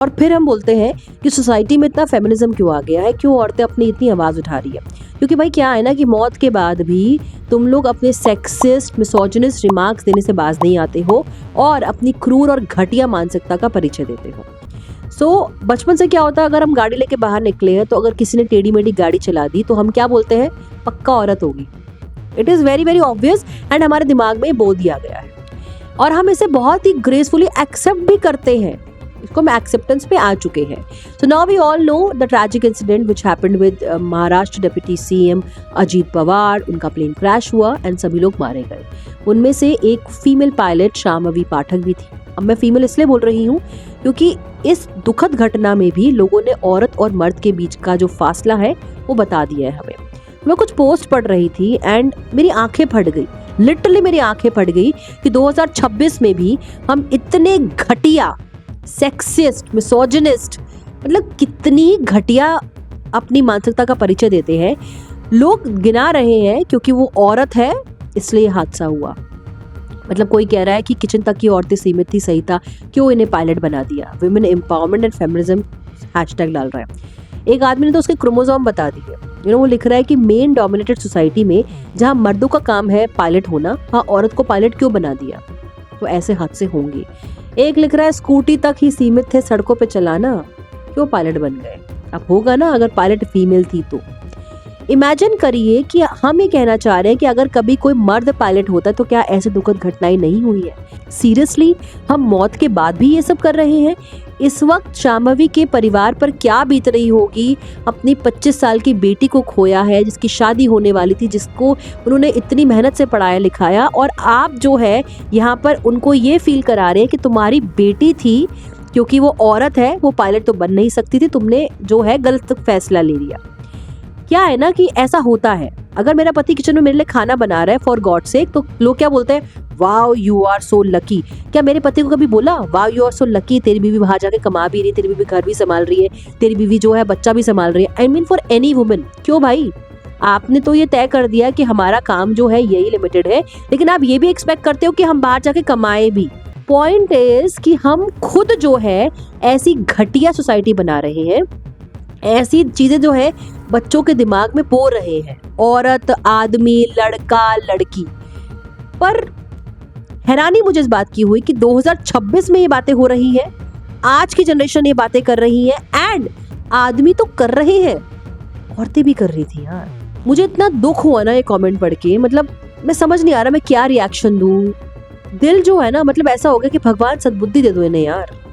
और फिर हम बोलते हैं कि सोसाइटी में इतना फेमिनिज्म क्यों आ गया है, क्यों औरतें अपनी इतनी आवाज़ उठा रही है। क्योंकि भाई क्या है ना कि मौत के बाद भी तुम लोग अपने सेक्सिस्ट मिसोजिनिस्ट रिमार्क्स देने से बाज नहीं आते हो और अपनी क्रूर और घटिया मानसिकता का परिचय देते हो। बचपन से क्या होता है, अगर हम गाड़ी लेके बाहर निकले हैं तो अगर किसी ने टेढ़ी मेढ़ी गाड़ी चला दी तो हम क्या बोलते हैं, पक्का औरत होगी। It is very very obvious and हमारे दिमाग में बो दिया गया है और हम इसे बहुत ही ग्रेसफुली एक्सेप्ट भी करते हैं। इसको हम एक्सेप्टेंस पे आ चुके हैं। So now we all know the tragic incident which happened with Maharashtra deputy CM Ajit Pawar. उनका प्लेन क्रैश हुआ एंड सभी लोग मारे गए। उनमें से एक फीमेल पायलट शाम्भवी पाठक भी थी। अब मैं फीमेल इसलिए बोल रही हूँ क्योंकि इस दुखद घटना में भी लोगों ने औरत और मर्द के बीच का जो फासला है वो बता दिया है हमें। मैं कुछ पोस्ट पढ़ रही थी एंड मेरी आंखें फट गई, लिटरली मेरी आंखें फट गई कि 2026 में भी हम इतने घटिया सेक्सिस्ट मिसोजिनिस्ट, मतलब कितनी घटिया अपनी मानसिकता का परिचय देते हैं। लोग गिना रहे हैं क्योंकि वो औरत है इसलिए हादसा हुआ। मतलब कोई कह रहा है कि किचन तक की औरतें सीमित थी, सही था, क्यों इन्हें पायलट बना दिया। Women empowerment and feminism hashtag डाल रहा है। एक आदमी ने तो उसके क्रोमोसोम बता दिए। वो लिख रहा है कि मेन डोमिनेटेड सोसाइटी में जहाँ मर्दों का काम है पायलट होना, वहाँ औरत को पायलट क्यों बना दिया। तो ऐसे हादसे होंगे। एक लिख रहा है स्कूटी तक ही सीमित थे सड़कों पे चलाना, क्यों पायलट बन गए। अब होगा ना अगर पायलट फीमेल थी तो। इमेजिन करिए कि हम ये कहना चाह रहे हैं कि अगर कभी कोई मर्द पायलट होता तो क्या ऐसे दुखद घटनाएं नहीं हुई है। सीरियसली हम मौत के बाद भी ये सब कर रहे हैं। इस वक्त शाम्भवी के परिवार पर क्या बीत रही होगी। अपनी 25 साल की बेटी को खोया है, जिसकी शादी होने वाली थी, जिसको उन्होंने इतनी मेहनत से पढ़ाया लिखाया, और आप जो है यहाँ पर उनको ये फील करा रहे हैं कि तुम्हारी बेटी थी, क्योंकि वो औरत है वो पायलट तो बन नहीं सकती थी, तुमने जो है गलत फैसला ले लिया। क्या है ना कि ऐसा होता है। अगर मेरा पति किचन में मेरे लिए खाना बना रहा है फॉर गॉड सेक, तो लोग क्या बोलते हैं, wow you are so lucky. क्या मेरे पति को कभी बोला wow you are so lucky, तेरी बीवी बाहर जाके कमा भी रही, तेरी बीवी घर भी संभाल रही है, तेरी बीवी जो है बच्चा भी संभाल रही है। I mean for any woman. क्यों भाई, आपने तो ये तय कर दिया कि हमारा काम जो है यही लिमिटेड है, लेकिन आप ये भी एक्सपेक्ट करते हो कि हम बाहर जाके कमाए भी। पॉइंट इज कि हम खुद जो है ऐसी घटिया सोसाइटी बना रहे हैं, ऐसी चीजें जो है बच्चों के दिमाग में बो रहे हैं, औरत, आदमी, लड़का, लड़की। पर हैरानी मुझे इस बात की हुई कि 2026 में ये बातें हो रही है, आज की जनरेशन ये बातें कर रही है एंड आदमी तो कर रहे हैं, औरतें भी कर रही थी यार। मुझे इतना दुख हुआ ना ये कमेंट पढ़ के, मतलब मैं समझ नहीं आ रहा मैं क्या रिएक्शन दूं। दिल जो है ना, मतलब ऐसा हो गया कि भगवान सद्बुद्धि दे दो इन्हें यार।